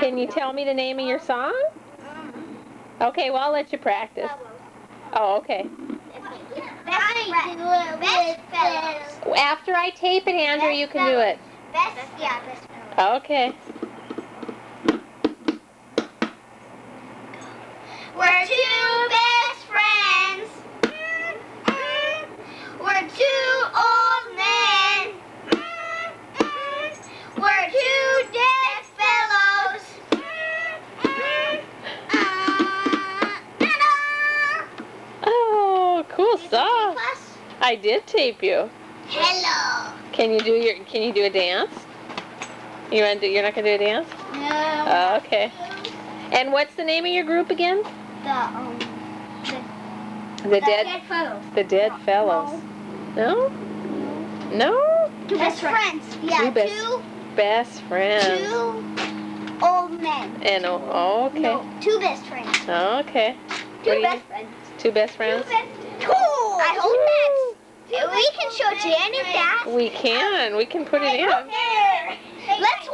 Can you tell me the name of your song? Okay, well, I'll let you practice. Oh, okay. Best fellows. After I tape it, Andrew, you can do it. Best fellows. Okay. We're two best friends. We're two old men. We're two dead fellows. Oh, cool song. I did tape you. Hello. Can you do a dance? You're not gonna do a dance? No. Oh, okay. And what's the name of your group again? The dead fellows. The Dead Fellows. No? No? Two best friends. Yeah, Two best friends. Two old men. And oh, okay. No, two best friends. Oh, okay. Two best friends. Two best friends? Cool. I hope that's. We can show Janet that. We can put it in. Let's